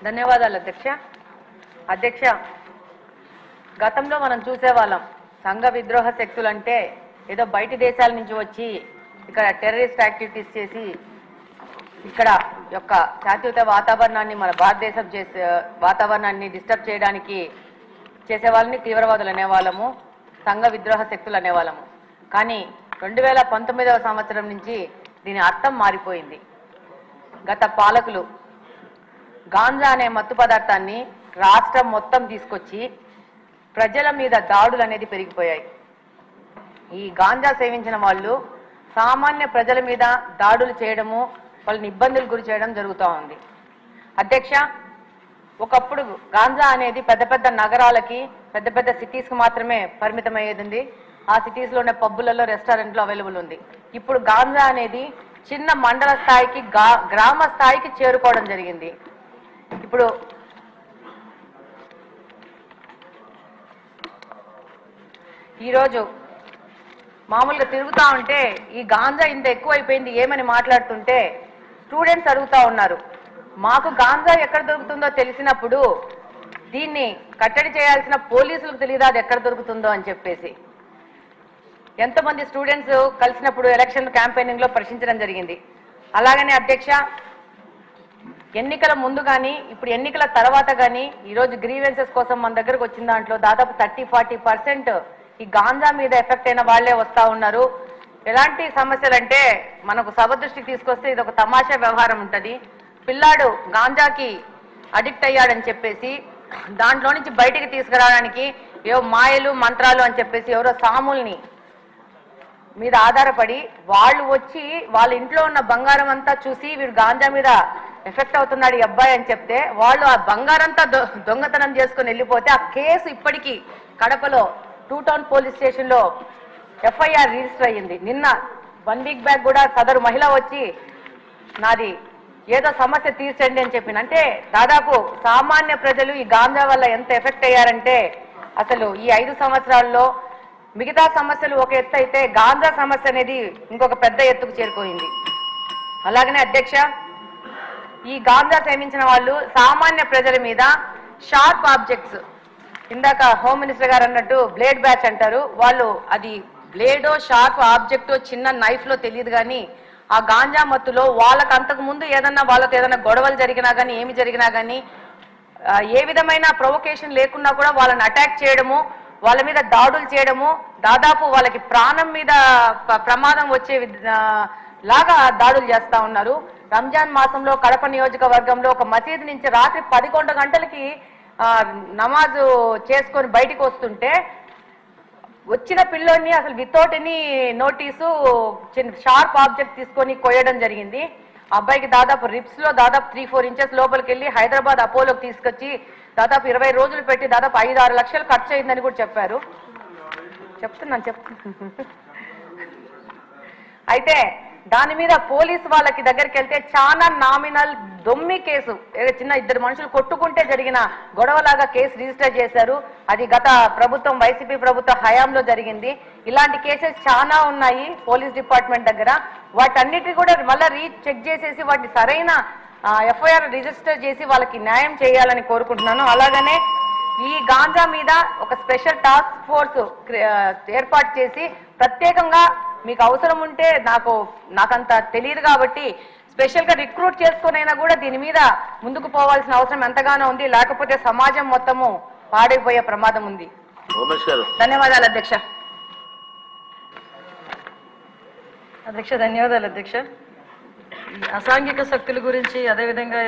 ధన్యవాదాలు అధ్యక్ష. అధ్యక్ష, గతంలో మనం చూసేవాళ్ళం సంఘ విద్రోహ శక్తులు అంటే ఏదో బయటి దేశాల నుంచి వచ్చి ఇక్కడ టెర్రరిస్ట్ యాక్టివిటీస్ చేసి ఇక్కడ యొక్క శాంతియుత వాతావరణాన్ని మన భారతదేశం వాతావరణాన్ని డిస్టర్బ్ చేయడానికి చేసే వాళ్ళని తీవ్రవాదులు అనేవాళ్ళము, సంఘ విద్రోహ శక్తులు అనేవాళ్ళము. కానీ 2019వ సంవత్సరం నుంచి దీని అర్థం మారిపోయింది. గత పాలకులు గాంజా అనే మత్తు పదార్థాన్ని రాష్ట్రం మొత్తం తీసుకొచ్చి ప్రజల మీద దాడులు అనేది పెరిగిపోయాయి. ఈ గాంజా సేవించిన వాళ్ళు సామాన్య ప్రజల మీద దాడులు చేయడము, వాళ్ళని ఇబ్బందులు గురి చేయడం జరుగుతూ ఉంది. అధ్యక్ష, ఒకప్పుడు గాంజా అనేది పెద్ద పెద్ద నగరాలకి, పెద్ద పెద్ద సిటీస్కి మాత్రమే పరిమితమయ్యేది. ఆ సిటీస్లోనే పబ్బులలో, రెస్టారెంట్లో అవైలబుల్ ఉంది. ఇప్పుడు గాంజా అనేది చిన్న మండల స్థాయికి, గ్రామ స్థాయికి చేరుకోవడం జరిగింది. ఇప్పుడు ఈరోజు మామూలుగా తిరుగుతూ ఉంటే ఈ గాంజా ఇంత ఎక్కువైపోయింది ఏమని మాట్లాడుతుంటే స్టూడెంట్స్ అడుగుతూ ఉన్నారు, మాకు గాంజా ఎక్కడ దొరుకుతుందో తెలిసినప్పుడు దీన్ని కట్టడి చేయాల్సిన పోలీసులకు తెలియదా అది ఎక్కడ దొరుకుతుందో అని చెప్పేసి. ఎంతమంది స్టూడెంట్స్ కలిసినప్పుడు ఎలక్షన్ క్యాంపెయినింగ్ లో ప్రశ్నించడం జరిగింది. అలాగనే అధ్యక్ష, ఎన్నికల ముందు కానీ ఇప్పుడు ఎన్నికల తర్వాత కానీ ఈరోజు గ్రీవెన్సెస్ కోసం మన దగ్గరకు వచ్చిన దాంట్లో దాదాపు 30-40% ఈ గాంజా మీద ఎఫెక్ట్ అయిన వాళ్లే వస్తూ ఉన్నారు. ఎలాంటి సమస్యలు అంటే మనకు సభ దృష్టికి తీసుకొస్తే ఇది ఒక తమాషా వ్యవహారం ఉంటుంది. పిల్లాడు గాంజాకి అడిక్ట్ అయ్యాడని చెప్పేసి దాంట్లో నుంచి బయటికి తీసుకురావడానికి ఏవో మాయలు మంత్రాలు అని చెప్పేసి ఎవరో సాముల్ని మీద ఆధారపడి వాళ్ళు వచ్చి వాళ్ళ ఇంట్లో ఉన్న బంగారం అంతా చూసి వీడు గాంజా మీద ఎఫెక్ట్ అవుతున్నాడు ఈ అబ్బాయి అని చెప్తే వాళ్ళు ఆ బంగారంతా దొంగతనం చేసుకుని వెళ్ళిపోతే ఆ కేసు ఇప్పటికీ కడపలో 2 టౌన్ పోలీస్ స్టేషన్ లో ఎఫ్ఐఆర్ రిజిస్టర్ అయ్యింది. నిన్న 1 వీక్ బ్యాక్ కూడా సదరు మహిళ వచ్చి నాది ఏదో సమస్య తీర్చండి అని చెప్పింది. అంటే దాదాపు సామాన్య ప్రజలు ఈ గాంజా వల్ల ఎంత ఎఫెక్ట్ అయ్యారంటే అసలు ఈ 5 సంవత్సరాల్లో మిగతా సమస్యలు ఒక ఎత్తు అయితే గాంజా సమస్య అనేది ఇంకొక పెద్ద ఎత్తుకు చేరుకోయింది. అలాగనే అధ్యక్ష, ఈ గాంజా సేవించిన వాళ్ళు సామాన్య ప్రజల మీద షార్ప్ ఆబ్జెక్ట్స్, ఇందాక హోమ్ మినిస్టర్ గారు అన్నట్టు బ్లేడ్ బ్యాచ్ అంటారు, వాళ్ళు అది బ్లేడో షార్ప్ ఆబ్జెక్టో చిన్న నైఫ్ లో తెలియదు కానీ ఆ గాంజా మత్తులో వాళ్ళకు అంతకు ముందు వాళ్ళతో ఏదైనా గొడవలు జరిగినా కానీ ఏమి జరిగినా కానీ ఏ విధమైన ప్రొవొకేషన్ లేకున్నా కూడా వాళ్ళని అటాక్ చేయడము, వాళ్ళ మీద దాడులు చేయడము, దాదాపు వాళ్ళకి ప్రాణం మీద ప్రమాదం వచ్చే లాగా దాడులు చేస్తా ఉన్నారు. రంజాన్ మాసంలో కడప నియోజకవర్గంలో ఒక మసీదు నుంచి రాత్రి 11 గంటలకి నమాజు చేసుకొని బయటికి వస్తుంటే వచ్చిన పిల్లోని అసలు without any notice sharp object తీసుకొని కొయ్యడం జరిగింది. అబ్బాయికి దాదాపు రిప్స్ లో దాదాపు 3-4 ఇంచెస్ లోపలికి వెళ్ళి హైదరాబాద్ అపోలోకి తీసుకొచ్చి దాదాపు 20 రోజులు పెట్టి దాదాపు 5-6 లక్షలు ఖర్చు అయిందని కూడా చెప్పారు. చెప్తున్నాను. అయితే దాని మీద పోలీసు వాళ్ళకి దగ్గరికి వెళ్తే చాలా నామినల్ దొమ్మి కేసు, చిన్న 2 మనుషులు కొట్టుకుంటే జరిగిన గొడవలాగా కేసు రిజిస్టర్ చేశారు. అది గత ప్రభుత్వం వైసీపీ ప్రభుత్వ హయాంలో జరిగింది. ఇలాంటి కేసెస్ చాలా ఉన్నాయి పోలీస్ డిపార్ట్మెంట్ దగ్గర. వాటన్నిటి కూడా మళ్ళీ చెక్ చేసేసి వాటిని సరైన ఎఫ్ఐఆర్ రిజిస్టర్ చేసి వాళ్ళకి న్యాయం చేయాలని కోరుకుంటున్నాను. అలాగనే ఈ గాంజా మీద ఒక స్పెషల్ టాస్క్ ఫోర్స్ ఏర్పాటు చేసి ప్రత్యేకంగా మీకు అవసరం ఉంటే నాకంత తెలియదు కాబట్టి స్పెషల్ గా రిక్రూట్ చేసుకునైనా కూడా దీని మీద ముందుకు పోవాల్సిన అవసరం ఎంతగానో ఉంది. లేకపోతే సమాజం మొత్తము పాడైపోయే ప్రమాదం ఉంది. ధన్యవాదాలు అధ్యక్ష. ధన్యవాదాలు అధ్యక్ష. అసాంఘిక శక్తుల గురించి అదేవిధంగా